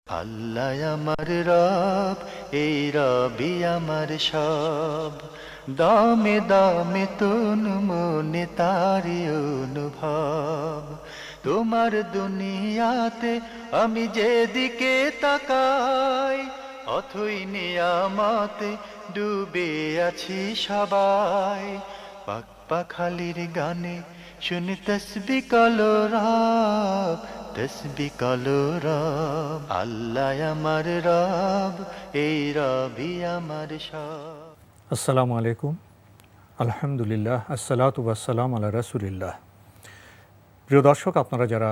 আল্লাহ আমার রব, এই রবি আমার সব। দামে দামে তুন মনে তারি অনুভব। তোমার দুনিয়াতে আমি যেদিকে তাকাই, অথই নিয়ামতে ডুবে আছি সবাই। পাক পাখালির গানে শুনি তসবি কলো রব, তসবি কলো রব। আল্লাহ আমার রব, এই রবি আমার সব। আসসালামু আলাইকুম, আলহামদুলিল্লাহ, আসসালাতু ওয়াসসালাম আলা রাসূলিল্লাহ। প্রিয় দর্শক, আপনারা যারা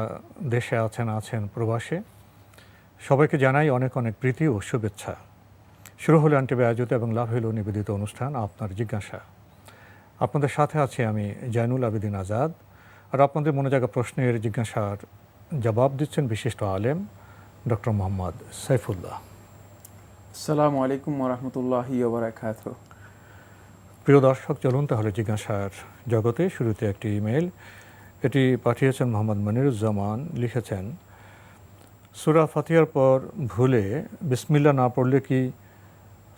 দেশে আছেন প্রবাসে, সবাইকে জানাই অনেক অনেক প্রীতি ও শুভেচ্ছা। শুরু হলো আন্টিবে আয়োজিত এবং লাভ হইল নিবেদিত অনুষ্ঠান আপনার জিজ্ঞাসা। আপনাদের সাথে আছি আমি জয়নুল আবেদিন আজাদ, আর আপনাদের মনে জাগা প্রশ্নের জিজ্ঞাসার জবাব দিচ্ছেন বিশিষ্ট আলেম ডক্টর মোহাম্মদ সাইফুল্লাহ। আসসালামু আলাইকুম ওরহমতুল্লাহি ওয়া বারাকাতুহু। প্রিয় দর্শক, চলুন তাহলে জিজ্ঞাসার জগতে। শুরুতে একটি ইমেল, এটি পাঠিয়েছেন মোহাম্মদ মনিরুজ্জামান। লিখেছেন, সূরা ফাতিহার পর ভুলে বিসমিল্লাহ না পড়লে কি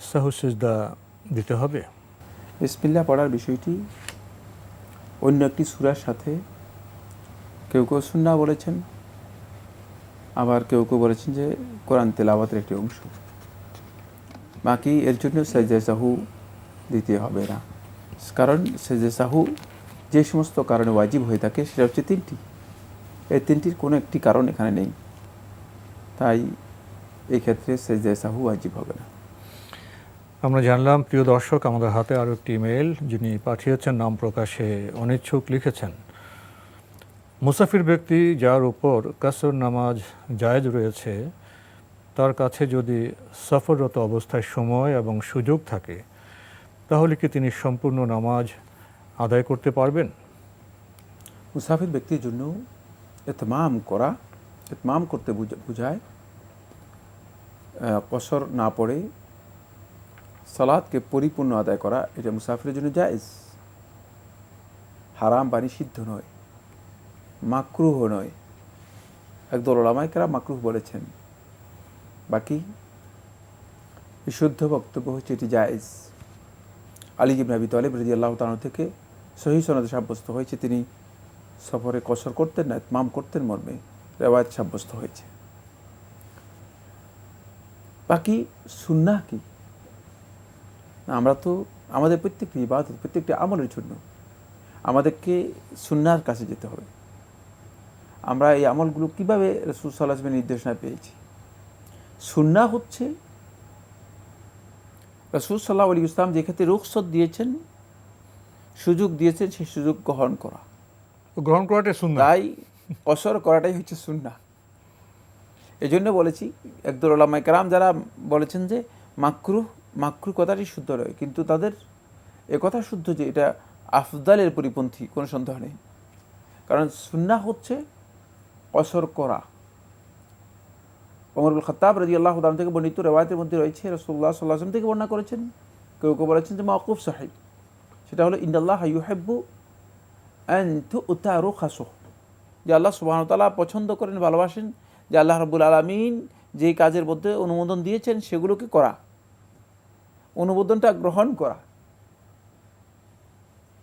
সাহু সিজদা দিতে হবে? বিসমিল্লাহ পড়ার বিষয়টি অন্য একটি সূরার সাথে কেউ কেউ সুন্নাহ বলেছেন, আবার কেউ কেউ বলেছেন যে কোরআন তেলাওয়াতের একটি অংশ। বাকি এর জন্য সেজদা সাহু দিতে হবে না, কারণ সেজদা সাহু যে সমস্ত কারণে ওয়াজিব হয়ে থাকে সেটা হচ্ছে তিনটি। এই তিনটির কোনো একটি কারণ এখানে নেই, তাই এই ক্ষেত্রে সেজদা সাহু ওয়াজিব হবে না। আমরা জানলাম। প্রিয় দর্শক, আমাদের হাতে আরও একটি ইমেল, যিনি পাঠিয়েছেন নাম প্রকাশে অনিচ্ছুক। লিখেছেন, মুসাফির ব্যক্তি যার উপর কাসর নামাজ জায়েজ রয়েছে, তার কাছে যদি সফররত অবস্থায় সময় এবং সুযোগ থাকে, তাহলে কি তিনি সম্পূর্ণ নামাজ আদায় করতে পারবেন? মুসাফির ব্যক্তির জন্য ইতমাম করতে বোঝায় কসর না পড়ে সালাতকে পরিপূর্ণ আদায় করা। এটা মুসাফিরের জন্য জায়েজ, হারাম বা নিষিদ্ধ নয়, মাকরুহ নয়। একদল উলামায়ে কেরাম মাকরুহ বলেছেন, বাকি বিশুদ্ধ বক্তব্য হচ্ছে এটি জায়েজ। আলী ইবনে আবি তালিব রাদিয়াল্লাহু তাআলা থেকে সহিহ সনদে সাব্যস্ত হয়েছে তিনি সফরে কসর করতেন না, ইতমাম করতেন মর্মে রিওয়ায়াত সাব্যস্ত হয়েছে। বাকি সুন্নাহ কি? আমরা তো আমাদের প্রত্যেকটি ইবাদত, প্রত্যেকটি আমলের জন্য আমাদেরকে সুন্নাহর কাছে যেতে হবে। আমরা এই আমলগুলো কীভাবে রাসূল সাল্লাল্লাহু আলাইহি ওয়াসাল্লামের নির্দেশনা পেয়েছি? সুন্নাহ হচ্ছে রাসূল সাল্লাল্লাহু আলাইহি ওয়াসাল্লাম যে ক্ষেত্রে রুখসত দিয়েছেন, সুযোগ দিয়েছেন, সেই সুযোগ গ্রহণ করাটাই সুন্নাহ। তাই কসর করাটাই হচ্ছে সুন্নাহ। এই জন্য বলেছি, একদল উলামায়ে কেরাম যারা বলেছেন যে মাকরুহ কথাটি শুদ্ধ নয়, কিন্তু তাদের কথা শুদ্ধ যে এটা আফদালের পরিপন্থী, কোনো সন্দেহ নেই। কারণ সুন্নাহ হচ্ছে কসর করা। ওমর ইবনে খাত্তাব রাদিয়াল্লাহু তাআলা থেকে বর্ণিত রিওয়ায়াতের মধ্যে রয়েছে, রাসূলুল্লাহ সাল্লাল্লাহু আলাইহি ওয়াসাল্লাম থেকে বর্ণনা করেছেন, কেউ কেউ বলেছেন যে মাওকুফ সহিহ। সেটা হলো ইন্নাল্লাহা ইউহিব্বু আন তু'তা রুখাসুহু, যে আল্লাহ সুবহানাহু ওয়া তাআলা পছন্দ করেন, ভালোবাসেন যে আল্লাহ রাব্বুল আলামিন যেই কাজের মধ্যে অনুমোদন দিয়েছেন সেগুলোকে করা, অনুমোদনটা গ্রহণ করা।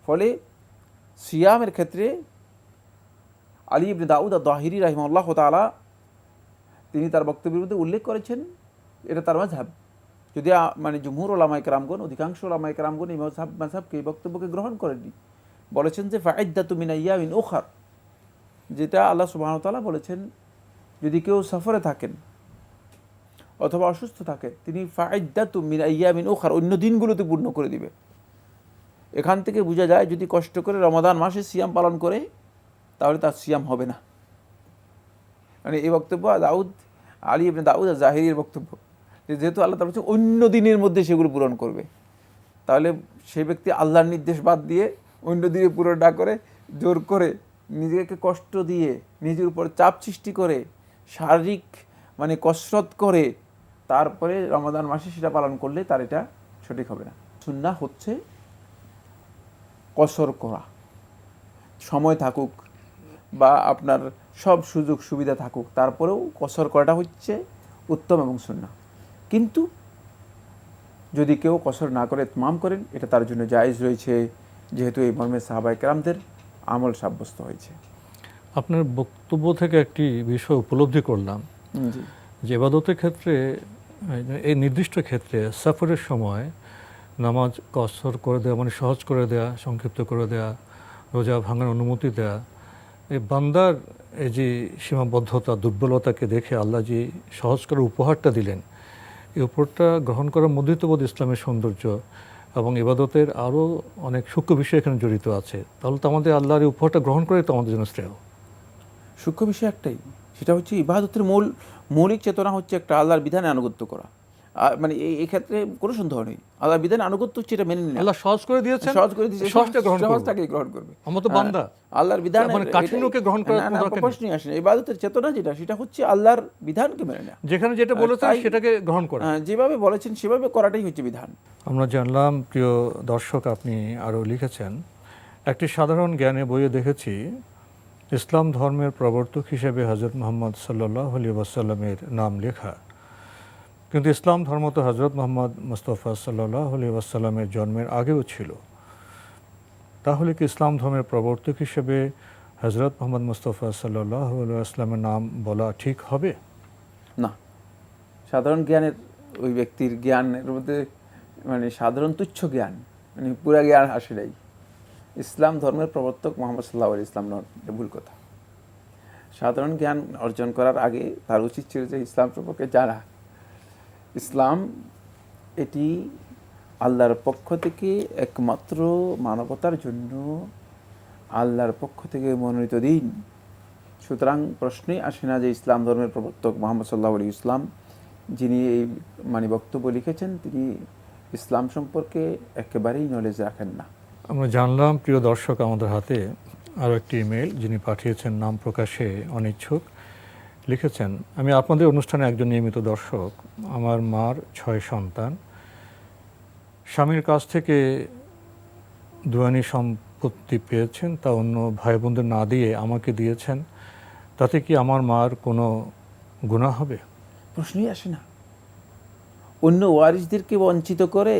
ফলে সিয়ামের ক্ষেত্রে আলী ইবনে দাউদ আদ-দাহিরি রাহিমাহুল্লাহ তাআলা তিনি তার বক্তব্যের মধ্যে উল্লেখ করেছেন, এটা তার মাযহাব। যদি মানে জুমহুর উলামায়ে কেরামগণ, অধিকাংশ উলামায়ে কেরামগণ এই মাযহাবকে, এই বক্তব্যকে গ্রহণ করেননি। বলেছেন যে ফাইদ্দাতু মিন আইয়ামিন উখার, যেটা আল্লাহ সুবহানাহু ওয়া তাআলা বলেছেন, যদি কেউ সফরে থাকেন অথবা অসুস্থ থাকে, তিনি ফাইদ্দাতু মিন আইয়ামিন উখার, অন্য দিনগুলোতে পূর্ণ করে দিবে। এখান থেকে বোঝা যায় যদি কষ্ট করে রমাদান মাসে সিয়াম পালন করে তাহলে তার সিয়াম হবে না। মানে এই বক্তব্য আলী ইবনে দাউদ আয-যাহিরির বক্তব্য, যেহেতু আল্লাহ তাআলা বলেছেন অন্য দিনের মধ্যে সেগুলো পূরণ করবে, তাহলে সেই ব্যক্তি আল্লাহর নির্দেশ বাদ দিয়ে অন্য দিনে পূরণ না করে, জোর করে নিজেকে কষ্ট দিয়ে, নিজের উপর চাপ সৃষ্টি করে, শারীরিক মানে কসরত করে তারপরে রমাদান মাসে সেটা পালন করলে তার এটা সঠিক হবে না। সুন্নাহ হচ্ছে কসর করা, সময় থাকুক বা আপনার সব সুযোগ সুবিধা থাকুক, তারপরেও কসর করাটা হচ্ছে উত্তম এবং সুন্নাহ। কিন্তু যদি কেউ কসর না করে ইতমাম করেন, এটা তার জন্য জায়েজ রয়েছে, যেহেতু এই মর্মে সাহাবায়ে কেরামদের আমল সাব্যস্ত হয়েছে। আপনার বক্তব্য থেকে একটি বিষয় উপলব্ধি করলাম জি। যে ইবাদতের ক্ষেত্রে, এই নির্দিষ্ট ক্ষেত্রে সফরের সময় নামাজ কসর করে দেওয়া মানে সহজ করে দেওয়া, সংক্ষিপ্ত করে দেওয়া, রোজা ভাঙার অনুমতি দেওয়া, এই বান্দার এই যে সীমাবদ্ধতা, দুর্বলতাকে দেখে আল্লাহ যে সহজ করার উপহারটা দিলেন, এই উপহারটা গ্রহণ করার মধ্যেই তো বোধ ইসলামের সৌন্দর্য এবং ইবাদতের আরও অনেক সূক্ষ্ম বিষয় এখানে জড়িত আছে। তাহলে তো আমাদের আল্লাহর এই উপহারটা গ্রহণ করেই তো আমাদের জন্য শ্রেয়। সূক্ষ্ম বিষয় একটাই, সেটা হচ্ছে ইবাদতের মৌলিক চেতনা হচ্ছে একটা আল্লাহর বিধানে আনুগত্য করা। মানে এই ক্ষেত্রে কোনো সন্দেহ নেই, আল্লাহর বিধানে আনুগত্য হচ্ছে এটা মেনে নিন। আল্লাহ সহজ করে দিয়েছেন, সহজ করে দিয়েছে, সহজটা গ্রহণ করব, সহজটাকেই গ্রহণ করবে। আমরা তো বান্দা, আল্লাহর বিধান মানে কাঠিন্যকে গ্রহণ করার কোনো দরকার নেই। প্রশ্নই আসে না। ইবাদতের চেতনা যেটা, সেটা হচ্ছে আল্লাহর বিধানকে মেনে নেওয়া, যেখানে যেটা বলেছেন তাই সেটাকে গ্রহণ করা। যেভাবে বলেছেন সেভাবে করাটাই হচ্ছে বিধান। আমরা জানলাম, প্রিয় দর্শক, আপনি আরও লিখেছেন, একটি সাধারণ জ্ঞানে বইয়ে দেখেছি ইসলাম ধর্মের প্রবর্তক হিসেবে হযরত মুহাম্মদ সাল্লাল্লাহু আলাইহি ওয়াসাল্লামের নাম লেখা, কিন্তু ইসলাম ধর্ম তো হযরত মুহাম্মদ মুস্তাফা সাল্লাল্লাহু আলাইহি ওয়াসাল্লামের জন্মের আগেও ছিল। তাহলে কি ইসলাম ধর্মের প্রবর্তক হিসেবে হযরত মুহাম্মদ মুস্তাফা সাল্লাল্লাহু আলাইহি ওয়াসাল্লামের নাম বলা ঠিক হবে? না, সাধারণ জ্ঞানের ওই ব্যক্তির জ্ঞানের মধ্যে মানে সাধারণ তুচ্ছ জ্ঞান, মানে পুরা জ্ঞান আসে নাই। ইসলাম ধর্মের প্রবর্তক মুহাম্মদ সাল্লাল্লাহু আলাইহি ইসলাম নন, এটা ভুল কথা। সাধারণ জ্ঞান অর্জন করার আগে তার উচিত ছিল যে ইসলাম সম্পর্কে জানা। ইসলাম এটি আল্লাহর পক্ষ থেকে একমাত্র মানবতার জন্য আল্লাহর পক্ষ থেকে মনোনীত দিন। সুতরাং প্রশ্নই আসে না যে ইসলাম ধর্মের প্রবর্তক মুহাম্মদ সাল্লাল্লাহু আলাইহি ইসলাম, যিনি এই মানে বক্তব্য লিখেছেন, তিনি ইসলাম সম্পর্কে একেবারেই নলেজ রাখেন না। আমরা জানলাম, প্রিয় দর্শক, আমাদের হাতে আরও একটি ইমেল, যিনি পাঠিয়েছেন নাম প্রকাশে অনিচ্ছুক, লিখেছেন, আমি আপনাদের অনুষ্ঠানে একজন নিয়মিত দর্শক। আমার মার 6 সন্তান, স্বামীর কাছ থেকে দুয়ানি সম্পত্তি পেয়েছেন, তা অন্য ভাই বোনদের না দিয়ে আমাকে দিয়েছেন। তাতে কি আমার মার কোনো গুনাহ হবে? প্রশ্নই আসে না। অন্য ওয়ারিসদেরকে বঞ্চিত করে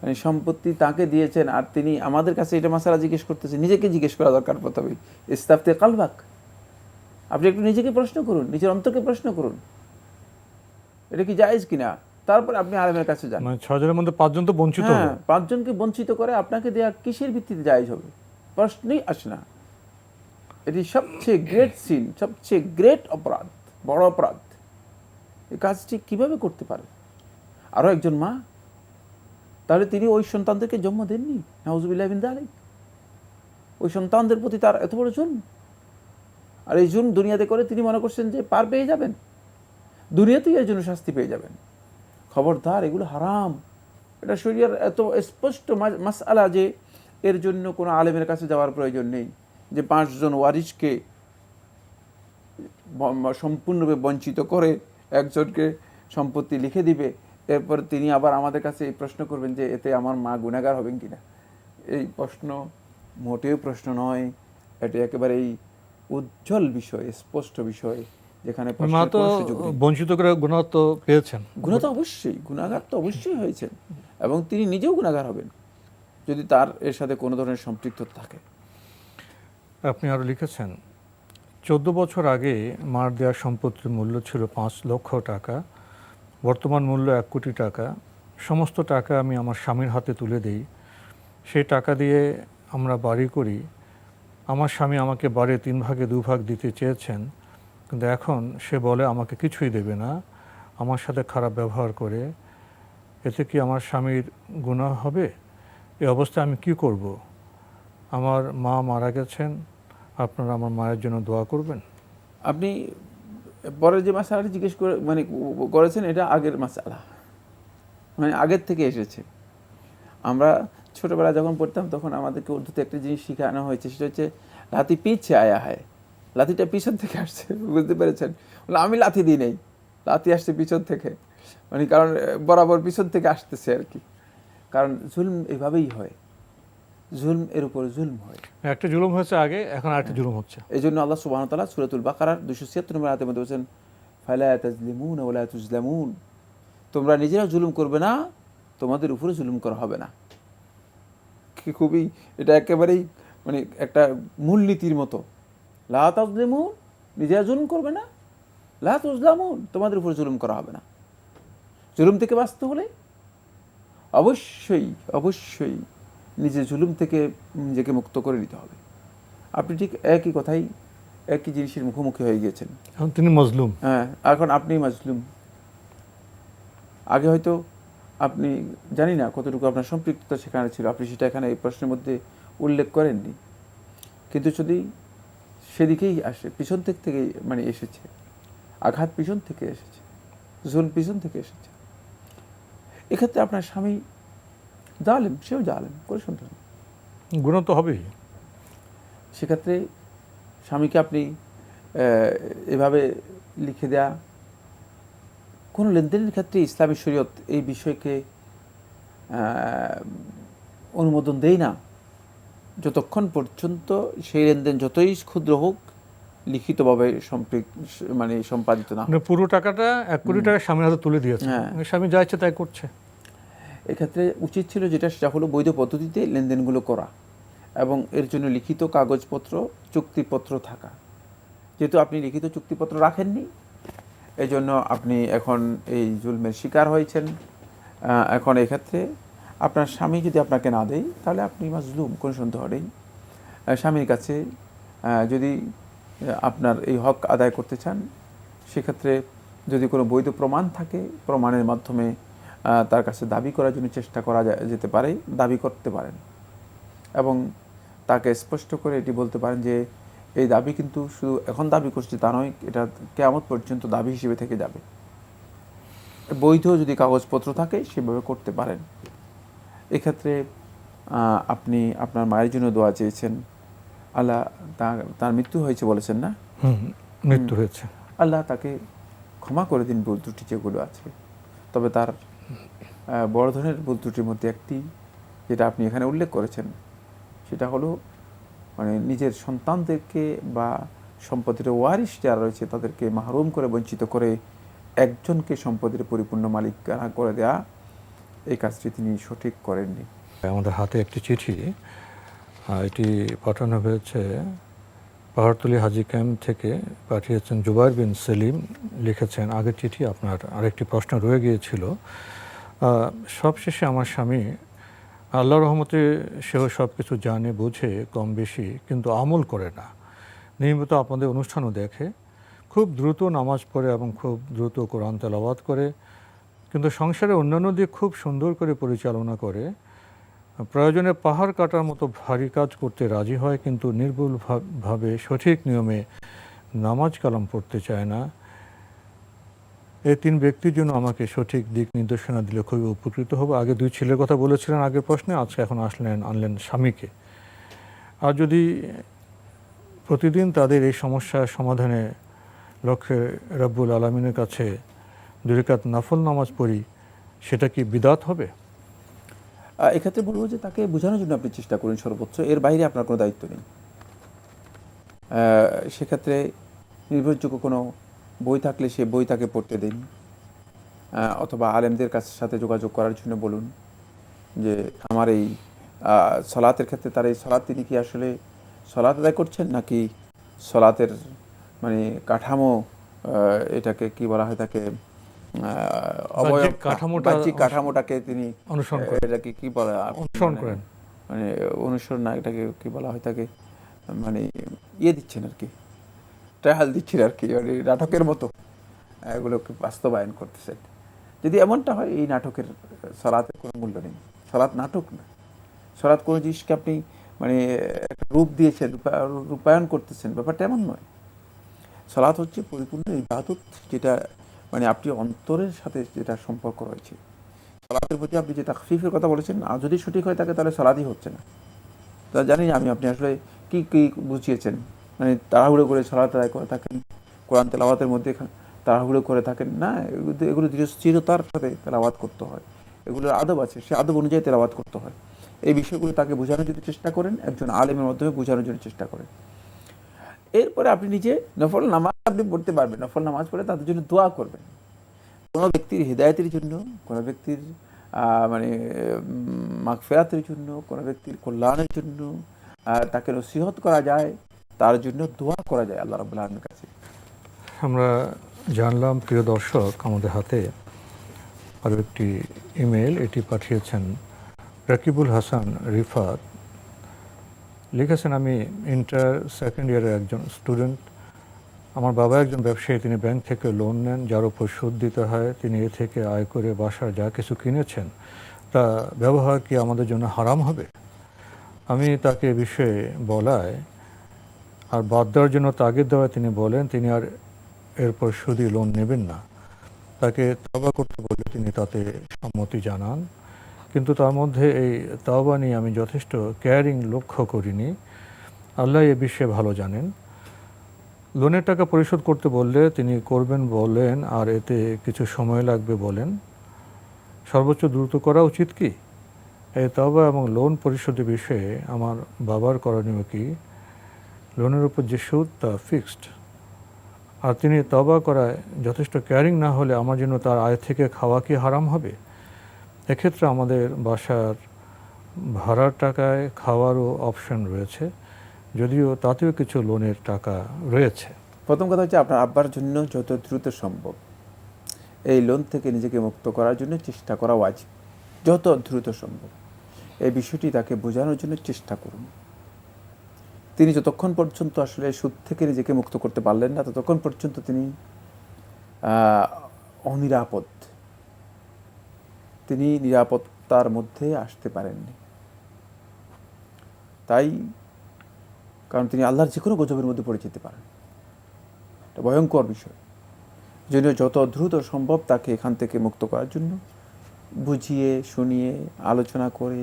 মানে সম্পত্তি তাকে দিয়েছেন, আর তিনি আমাদের কাছে এটা মাসালা জিজ্ঞেস করতেছেন। নিজেকে জিজ্ঞেস করা দরকার প্রথমে, ইস্তাফতে কালবাক। আপনি একটু নিজেকে প্রশ্ন করুন, নিজের অন্তরকে প্রশ্ন করুন, এটা কি জায়েজ কিনা। তারপর আপনি আলেমের কাছে যান। মানে 6 জনের মধ্যে 5 জন তো বঞ্চিত হলো। 5 জনকে বঞ্চিত করে আপনাকে দেয়া কিসের ভিত্তিতে জায়েজ হবে? প্রশ্নই আসে না। এটি সবচেয়ে গ্রেট সিন, সবচেয়ে গ্রেট অপরাধ, বড় অপরাধ। এই কাজটি কিভাবে করতে পারে আরও একজন মা? তাহলে তিনি ওই সন্তানদেরকে জন্ম দেননি, নাউজুবিল্লাহ মিন যালিক। ওই সন্তানদের প্রতি তার এত বড় জুলম, আর এই জুলম দুনিয়াতে করে তিনি মনে করছেন যে পার পেয়ে যাবেন, দুনিয়াতেই এর জন্য শাস্তি পেয়ে যাবেন। খবরদার, এগুলো হারাম। এটা শরিয়ার এত স্পষ্ট মাসআলা যে এর জন্য কোনো আলেমের কাছে যাওয়ার প্রয়োজন নেই যে 5 জন ওয়ারিসকে সম্পূর্ণভাবে বঞ্চিত করে একজনকে সম্পত্তি লিখে দিবে, এরপর তিনি আবার আমাদের কাছে এই প্রশ্ন করবেন যে এতে আমার মা গুনাহগার হবেন কিনা। এই প্রশ্ন মোটেও প্রশ্ন নয়, এটি একেবারেই উজ্জ্বল বিষয়, স্পষ্ট বিষয়, যেখানে মা তো বঞ্চিত করে গুনাহ তো পেয়েছেন। গুনাহ তো অবশ্যই, গুনাহগার তো অবশ্যই হয়েছেন, এবং তিনি নিজেও গুনাহগার হবেন যদি তার এর সাথে কোনো ধরনের সম্পৃক্ততা থাকে। আপনি আরও লিখেছেন, 14 বছর আগে মার দেওয়া সম্পত্তির মূল্য ছিল 5 লক্ষ টাকা, বর্তমান মূল্য 1 কোটি টাকা। সমস্ত টাকা আমি আমার স্বামীর হাতে তুলে দিই, সেই টাকা দিয়ে আমরা বাড়ি করি। আমার স্বামী আমাকে বাড়ি 3 ভাগে 2 ভাগ দিতে চেয়েছেন, কিন্তু এখন সে বলে আমাকে কিছুই দেবে না, আমার সাথে খারাপ ব্যবহার করে। এতে কি আমার স্বামীর গুনাহ হবে? এই অবস্থায় আমি কি করব? আমার মা মারা গেছেন, আপনারা আমার মায়ের জন্য দোয়া করবেন। আপনি পরের যে মাসালাটি জিজ্ঞেস করে মানে করেছেন, এটা আগের মাসালা, মানে আগের থেকে এসেছে। আমরা ছোটোবেলা যখন পড়তাম তখন আমাদেরকে উর্দুতে একটা জিনিস শেখানো হয়েছে, সেটা হচ্ছে লাথি পিছে আয়া হয়। লাথিটা পিছন থেকে আসছে, বুঝতে পেরেছেন? বলে আমি লাথি দিই নেই, লাথি আসছে পিছন থেকে, মানে কারণ বরাবর পিছন থেকে আসতেছে আর কি। কারণ জুলম এভাবেই হয়, জুলম এর উপর জুলম হয়। একটা জুলুম হয়েছে আগে, এখন আরেকটা জুলুম হচ্ছে। এই জন্য আল্লাহ সুবহানাহু ওয়া তাআলা সূরাতুল বাকারার 276 নম্বর আয়াতের মধ্যে বলেছেন, ফালা তাজলিমুন ওয়ালা তুজলামুন, তোমরা নিজেরা জুলুম করবে না, তোমাদের উপরে জুলুম করা হবে না। খুবই এটা একেবারেই মানে একটা মূলনীতির মতো। লা তাজলিমুন, নিজেরা জুলুম করবে না, লা তুজলামুন, তোমাদের উপরে জুলুম করা হবে না। জুলুম থেকে বাঁচতে হলে অবশ্যই অবশ্যই নিজের জুলুম থেকে নিজেকে মুক্ত করে নিতে হবে। আপনি ঠিক একই কথাই, একই জিনিসের মুখোমুখি হয়ে গিয়েছেন। এখন তিনি মজলুম। হ্যাঁ, এখন আপনি মাজলুম। আগে হয়তো আপনি জানি না কতটুকু আপনার সম্পৃক্ততা সেখানে ছিল, আপনি সেটা এখানে এই প্রশ্নের মধ্যে উল্লেখ করেননি, কিন্তু যদি সেদিকেই আসে, পিছন থেকে মানে এসেছে, আঘাত পিছন থেকে এসেছে, জুলুম পিছন থেকে এসেছে, এক্ষেত্রে আপনার স্বামী জালেম, সেও জালেম, করে সন্দেহ নেই। গুণ তো হবেই। সেক্ষেত্রে স্বামীকে আপনি এভাবে লিখে দেয়া, কোনো লেনদেনের ক্ষেত্রে ইসলামী শরীয়ত এই বিষয়কে অনুমোদন দেয় না যতক্ষণ পর্যন্ত সেই লেনদেন যতই ক্ষুদ্র হোক লিখিতভাবে মানে সম্পাদিত না। মানে পুরো টাকাটা 1 কোটি টাকা স্বামীর হাতে তুলে দিয়েছে, হ্যাঁ। স্বামী যা ইচ্ছে তাই করছে। এক্ষেত্রে উচিত ছিল সেটা হলো বৈধ পদ্ধতিতে লেনদেনগুলো করা এবং এর জন্য লিখিত কাগজপত্র, চুক্তিপত্র থাকা। যেহেতু আপনি লিখিত চুক্তিপত্র রাখেননি, এই জন্য আপনি এখন এই জুলমের শিকার হয়েছেন। এখন এক্ষেত্রে আপনার স্বামী যদি আপনাকে না দেয় তাহলে আপনি মাজলুম, কোনো সন্দেহ নেই। স্বামীর কাছে যদি আপনার এই হক আদায় করতে চান, সেক্ষেত্রে যদি কোনো বৈধ প্রমাণ থাকে, প্রমাণের মাধ্যমে তার কাছে দাবি করার জন্য চেষ্টা করা যেতে পারে, দাবি করতে পারেন এবং তাকে স্পষ্ট করে এটি বলতে পারেন যে এই দাবি কিন্তু শুধু এখন দাবি করছি তা নয়, এটা কিয়ামত পর্যন্ত দাবি হিসেবে থেকে যাবে। বৈধ যদি কাগজপত্র থাকে সেভাবে করতে পারেন। এক্ষেত্রে আপনি আপনার মায়ের জন্য দোয়া চেয়েছেন, আল্লাহ তার মৃত্যু হয়েছে বলেছেন না? মৃত্যু হয়েছে। আল্লাহ তাকে ক্ষমা করে দিন ভুল ত্রুটি যেগুলো আছে। তবে তার বড় ধরনের ভুল ত্রুটির মধ্যে একটি, যেটা আপনি এখানে উল্লেখ করেছেন, সেটা হলো মানে নিজের সন্তানদেরকে বা সম্পদের ওয়ারিশ যারা রয়েছে তাদেরকে মাহরুম করে, বঞ্চিত করে একজনকে সম্পদের পরিপূর্ণ মালিকানা করে দেয়া, এই কাজটি তিনি সঠিক করেননি। আমাদের হাতে একটি চিঠি, এটি পাঠানো হয়েছে পাহাড়তলী হাজি ক্যাম্প থেকে, পাঠিয়েছেন জুবাইর বিন সেলিম। লিখেছেন, আগের চিঠি আপনার আরেকটি প্রশ্ন রয়ে গিয়েছিল। সবশেষে আমার স্বামী, আল্লাহর রহমতে সেও সব কিছু জানে বোঝে কম বেশি, কিন্তু আমল করে না। নিয়মিত আপনাদের অনুষ্ঠানও দেখে, খুব দ্রুত নামাজ পড়ে এবং খুব দ্রুত কোরআন তেলাওয়াত করে, কিন্তু সংসারে অন্যান্য দিক খুব সুন্দর করে পরিচালনা করে। প্রয়োজনে পাহাড় কাটার মতো ভারী কাজ করতে রাজি হয়, কিন্তু নির্ভুলভাবে সঠিক নিয়মে নামাজ কালাম পড়তে চায় না। এই 3 ব্যক্তির জন্য আমাকে সঠিক দিক নির্দেশনা দিলে খুবই উপকৃত হব। আগে 2 ছেলের কথা বলেছিলেন আগের প্রশ্নে, আজকে এখন আনলেন স্বামীকে। আর যদি প্রতিদিন তাদের এই সমস্যার সমাধানে লক্ষ্যে রব্বুল আলামিনের কাছে 2 রাকাত নফল নামাজ পড়ি, সেটা কি বিদআত হবে? এক্ষেত্রে বলবো যে তাকে বোঝানোর জন্য আপনি চেষ্টা করুন সর্বোচ্চ, এর বাইরে আপনার কোনো দায়িত্ব নেই। সেক্ষেত্রে নির্ভরযোগ্য কোনো বই থাকলে সে বই তাকে পড়তে দিন, অথবা আলেমদের সাথে যোগাযোগ করার জন্য বলুন যে আমার এই সলাতের ক্ষেত্রে তার এই সলাৎ তিনি কি আসলে সলাৎ আদায় করছেন, নাকি সলাতের মানে কাঠামো, এটাকে কি বলা হয়, তাকে বাহ্যিক কাঠামোটাকে তিনি এটাকে কি বলা, অনুসরণ করেন, মানে অনুসরণ না, এটাকে কি বলা হয়, তাকে মানে দিচ্ছেন আর কি, ট্রায়াল দিচ্ছেন আর কি, মানে নাটকের মতো এগুলোকে বাস্তবায়ন করতেছেন। যদি এমনটা হয়, এই নাটকের সলাতের কোনো মূল্য নেই। সলাৎ নাটক না, সলাৎ কোনো জিনিসকে আপনি মানে একটা রূপ দিয়েছেন, রূপায়ণ করতেছেন, ব্যাপারটা এমন নয়। সলাৎ হচ্ছে পরিপূর্ণ ইবাদত, যেটা মানে আপনি অন্তরের সাথে যেটা সম্পর্ক রয়েছে। সলাতের প্রতি আপনি যে তাখফিফের কথা বলেছেন, আর যদি সঠিক হয়ে থাকে তাহলে সলাৎই হচ্ছে না। তা জানি না আপনি আসলে কি বুঝিয়েছেন, মানে তাড়াহুড়ো করে সলাৎ আদায় করে থাকেন, কোরআন তেলাওয়াতের মধ্যে তাড়াহুড়ো করে থাকেন না, এগুলো ধীরস্থিরতার সাথে তেলাওয়াত করতে হয়, এগুলোর আদব আছে, সে আদব অনুযায়ী তেলাওয়াত করতে হয়। এই বিষয়গুলো তাকে বোঝানোর জন্য চেষ্টা করেন, একজন আলেমের মাধ্যমে বোঝানোর জন্য চেষ্টা করেন। এরপরে আপনি নিজে নফল নামাজ আপনি পড়তে পারবেন, নফল নামাজ পড়ে তাদের জন্য দোয়া করবেন। কোনো ব্যক্তির হৃদায়তের জন্য, কোনো ব্যক্তির মানে মাগফিরাতের জন্য, কোনো ব্যক্তির কল্যাণের জন্য তাকে নসিহত করা যায়, তার জন্য দোয়া করা যায় আল্লাহ রাব্বুল আলামিনের কাছে। আমরা জানলাম প্রিয় দর্শক, আমাদের হাতে আরও একটি ইমেল, এটি পাঠিয়েছেন রাকিবুল হাসান রিফাত। লিখেছেন, আমি ইন্টার সেকেন্ড ইয়ারের একজন স্টুডেন্ট। আমার বাবা একজন ব্যবসায়ী, তিনি ব্যাংক থেকে লোন নেন যার উপর সুদ দিতে হয়। তিনি এ থেকে আয় করে বাসার যা কিছু কিনেছেন তা ব্যবহার কি আমাদের জন্য হারাম হবে? আমি তাকে এ বিষয়ে বলায় আর বাদ দেওয়ার জন্য তাগিদ দেওয়ায় তিনি বলেন তিনি আর এরপর সুদী লোন নেবেন না। তাকে তওবা করতে বলে তিনি তাতে সম্মতি জানান, কিন্তু তার মধ্যে এই তওবা নিয়ে আমি যথেষ্ট কেয়ারিং লক্ষ্য করিনি। আল্লাহ এ বিষয়ে ভালো জানেন। লোনের টাকা পরিশোধ করতে বললে তিনি করবেন বলেন, আর এতে কিছু সময় লাগবে বলেন। সর্বোচ্চ দ্রুত করা উচিত কি? এই তওবা এবং লোন পরিশোধের বিষয়ে আমার বাবার করণীয় কি? লোনের উপর যে সুদ তা ফিক্সড, আর তিনি তওবা করায় যথেষ্ট কেয়ারিং না হলে আমার জন্য তার আয় থেকে খাওয়া কি হারাম হবে? এক্ষেত্রে আমাদের বাসার ভাড়ার টাকায় খাওয়ারও অপশন রয়েছে, যদিও তাতেও কিছু লোনের টাকা রয়েছে। প্রথম কথা হচ্ছে, আপনার আব্বার জন্য যত দ্রুত সম্ভব এই লোন থেকে নিজেকে মুক্ত করার জন্য চেষ্টা করা ওয়াজিব, যত দ্রুত সম্ভব। এই বিষয়টি তাকে বোঝানোর জন্য চেষ্টা করুন। তিনি যতক্ষণ পর্যন্ত আসলে সুদ থেকে নিজেকে মুক্ত করতে পারলেন না, ততক্ষণ পর্যন্ত তিনি অনিরাপদ, তিনি নিরাপত্তার মধ্যে আসতে পারেননি। তাই কারণ তিনি আল্লাহর যে কোনো গজবের মধ্যে পড়ে যেতে পারেন, এটা ভয়ঙ্কর বিষয়। জন্য যত দ্রুত সম্ভব তাকে এখান থেকে মুক্ত করার জন্য বুঝিয়ে শুনিয়ে আলোচনা করে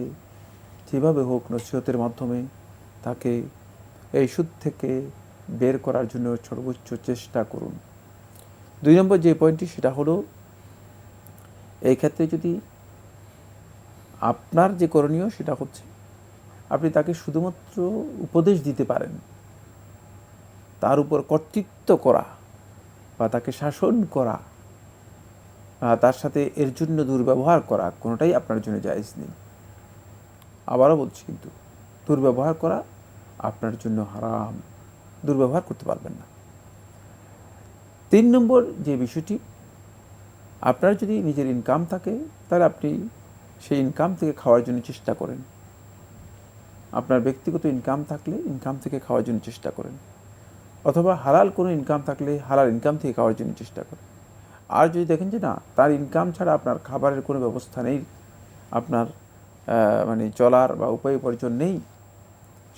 যেভাবে হোক নসিহতের মাধ্যমে তাকে এই সুদ থেকে বের করার জন্য সর্বোচ্চ চেষ্টা করুন। 2 নম্বর যে পয়েন্টটি, সেটা হলো এই ক্ষেত্রে যদি আপনার যে করণীয় সেটা হচ্ছে আপনি তাকে শুধুমাত্র উপদেশ দিতে পারেন, তার উপর কর্তৃত্ব করা বা তাকে শাসন করা বা তার সাথে এর জন্য দুর্ব্যবহার করা কোনোটাই আপনার জন্য জায়েজ নেই। আবারও বলছি, কিন্তু দুর্ব্যবহার করা আপনার জন্য হারাম, দুর্ব্যবহার করতে পারবেন না। 3 নম্বর যে বিষয়টি, আপনার যদি নিজের ইনকাম থাকে তাহলে আপনি সেই ইনকাম থেকে খাওয়ার জন্য চেষ্টা করেন। আপনার ব্যক্তিগত ইনকাম থাকলে ইনকাম থেকে খাওয়ার জন্য চেষ্টা করেন, অথবা হালাল কোনো ইনকাম থাকলে হালাল ইনকাম থেকে খাওয়ার জন্য চেষ্টা করেন। আর যদি দেখেন যে না, তার ইনকাম ছাড়া আপনার খাবারের কোনো ব্যবস্থা নেই, আপনার মানে চলার বা উপায় উপার্জন নেই,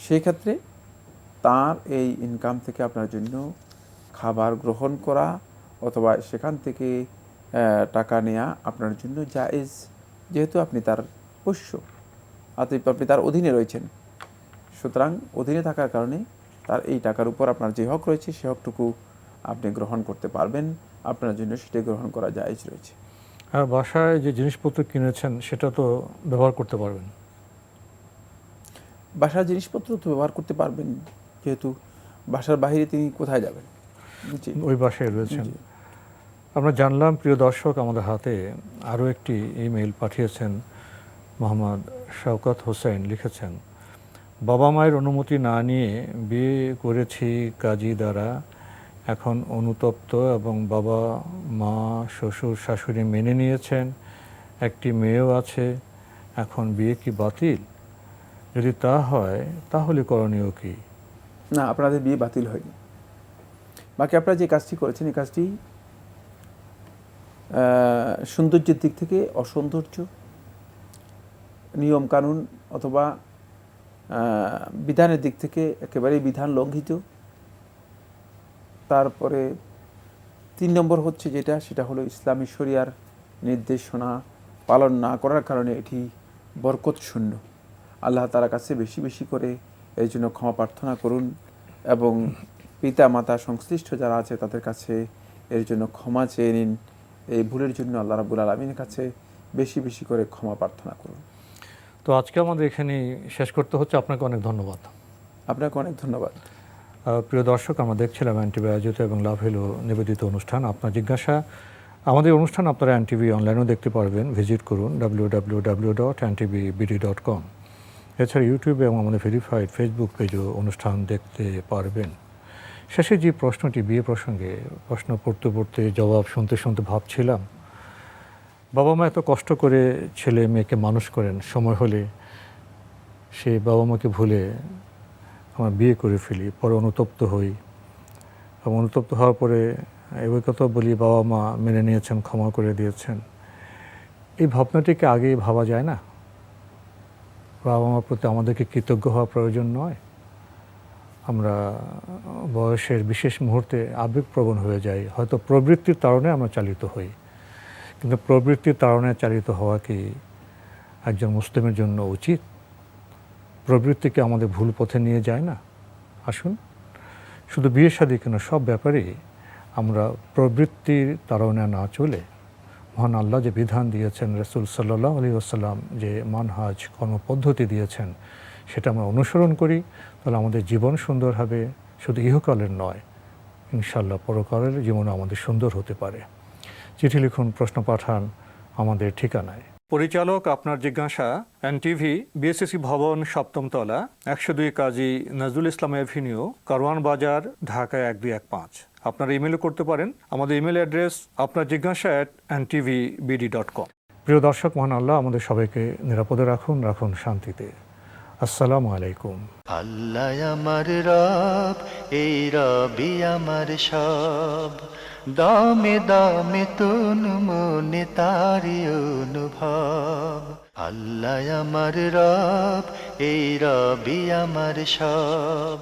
সেই ক্ষেত্রে তার এই ইনকাম থেকে আপনার জন্য খাবার গ্রহণ করা অথবা সেখান থেকে টাকা নেওয়া আপনার জন্য জায়েজ, যেহেতু আপনি তার পোষ্য, আপনি তার অধীনে রয়েছেন। সুতরাং অধীনে থাকার কারণে তার এই টাকার উপর আপনার যে হক রয়েছে সে হকটুকু আপনি গ্রহণ করতে পারবেন, আপনার জন্য সেটা গ্রহণ করা জায়েজ রয়েছে। আর বাসায় যে জিনিসপত্র কিনেছেন সেটা তো ব্যবহার করতে পারবেন। বাসার জিনিসপত্র তো ব্যবহার করতে পারবেন, যেহেতু বাসার বাইরে তিনি কোথায় যাবেন, ওই বাসায় রয়েছেন। আমরা জানলাম প্রিয় দর্শক, আমাদের হাতে আরও একটি ইমেল পাঠিয়েছেন মোহাম্মদ শওকত হোসেন। লিখেছেন, বাবা মায়ের অনুমতি না নিয়ে বিয়ে করেছি কাজী দ্বারা, এখন অনুতপ্ত এবং বাবা মা শ্বশুর শাশুড়ি মেনে নিয়েছেন, একটি মেয়েও আছে। এখন বিয়ে কি বাতিল? যদি তা হয় তাহলে করণীয় কি? না, আপনাদের বিয়ে বাতিল হয়নি। বাকি আপনারা যে কাজটি করেছেন এই কাজটি সৌন্দর্যের দিক থেকে অসৌন্দর্য, নিয়ম কানুন অথবা বিধানের দিক থেকে একেবারেই বিধান লঙ্ঘিত। তারপরে 3 নম্বর হচ্ছে যেটা, সেটা হলো ইসলামী শরিয়ার নির্দেশনা পালন না করার কারণে এটি বরকত শূন্য। আল্লাহ তাআলার কাছে বেশি বেশি করে এই জন্য ক্ষমা প্রার্থনা করুন এবং পিতা মাতা সংশ্লিষ্ট যারা আছে তাদের কাছে এর জন্য ক্ষমা চেয়ে নিন। এই ভুলের জন্য আল্লাহ রাব্বুল আলামিনের কাছে বেশি বেশি করে ক্ষমা প্রার্থনা করুন। তো আজকে আমাদের এখানে শেষ করতে হচ্ছে। আপনাকে অনেক ধন্যবাদ। আপনাকে অনেক ধন্যবাদ। প্রিয় দর্শক, আমরা দেখছিলাম এনটিভি আয়োজিত এবং লাভ হলো নিবেদিত অনুষ্ঠান আপনার জিজ্ঞাসা। আমাদের অনুষ্ঠান আপনারা এনটিভি অনলাইনেও দেখতে পারবেন, ভিজিট করুন www.ntvbd.com। এছাড়া ইউটিউবে এবং আমাদের ভেরিফাইড ফেসবুক পেজেও অনুষ্ঠান দেখতে পারবেন। শেষে যে প্রশ্নটি বিয়ে প্রসঙ্গে, প্রশ্ন পড়তে পড়তে জবাব শুনতে শুনতে ভাবছিলাম, বাবা মা এত কষ্ট করে ছেলে মেয়েকে মানুষ করেন, সময় হলে সে বাবা মাকে ভুলে আমরা বিয়ে করে ফেলি, পরে অনুতপ্ত হই এবং অনুতপ্ত হওয়ার পরে এই কথা বলি বাবা মা মেনে নিয়েছেন, ক্ষমা করে দিয়েছেন। এই ভাবনাটিকে আগে ভাবা যায় না? বাবা মার প্রতি আমাদেরকে কৃতজ্ঞ হওয়া প্রয়োজন নয়? আমরা বয়সের বিশেষ মুহূর্তে আবেগপ্রবণ হয়ে যাই, হয়তো প্রবৃত্তির তাড়নে আমরা চালিত হই, কিন্তু প্রবৃত্তির তাড়নে চালিত হওয়া কি একজন মুসলিমের জন্য উচিত? প্রবৃত্তিকে আমাদের ভুল পথে নিয়ে যায় না? আসুন, শুধু বিয়ে শাদী কেন, সব ব্যাপারেই আমরা প্রবৃত্তির তাড়নে না চলে মহান আল্লাহ যে বিধান দিয়েছেন, রাসূল সাল্লাল্লাহু আলাইহি ওয়াসাল্লাম যে মানহাজ কর্মপদ্ধতি দিয়েছেন, সেটা আমরা অনুসরণ করি, তাহলে আমাদের জীবন সুন্দর হবে। শুধু ইহকালের নয়, ইনশাআল্লাহ পরকালের জীবন আমাদের সুন্দর হতে পারে। চিঠি লিখুন, প্রশ্ন পাঠান আমাদের ঠিকানায়। পরিচালক আপনার জিজ্ঞাসা, এনটিভি, বিএসসি ভবন, 7ম তলা, 102 কাজী নজরুল ইসলাম এভিনিউ, কারওয়ান বাজার, ঢাকা 1215। আপনারা ইমেলও করতে পারেন। আমাদের ইমেল অ্যাড্রেস আপনার জিজ্ঞাসা @ntvbd.com। প্রিয় দর্শক, মহান আল্লাহ আমাদের সবাইকে নিরাপদে রাখুন, রাখুন শান্তিতে। আসসালামু আলাইকুম। আল্লাহ আমার রব, এই রবি আমার সব, দামে দামে তুন মনে তারি অনুভব। আল্লাহ আমার রব, এই রবি আমার সব।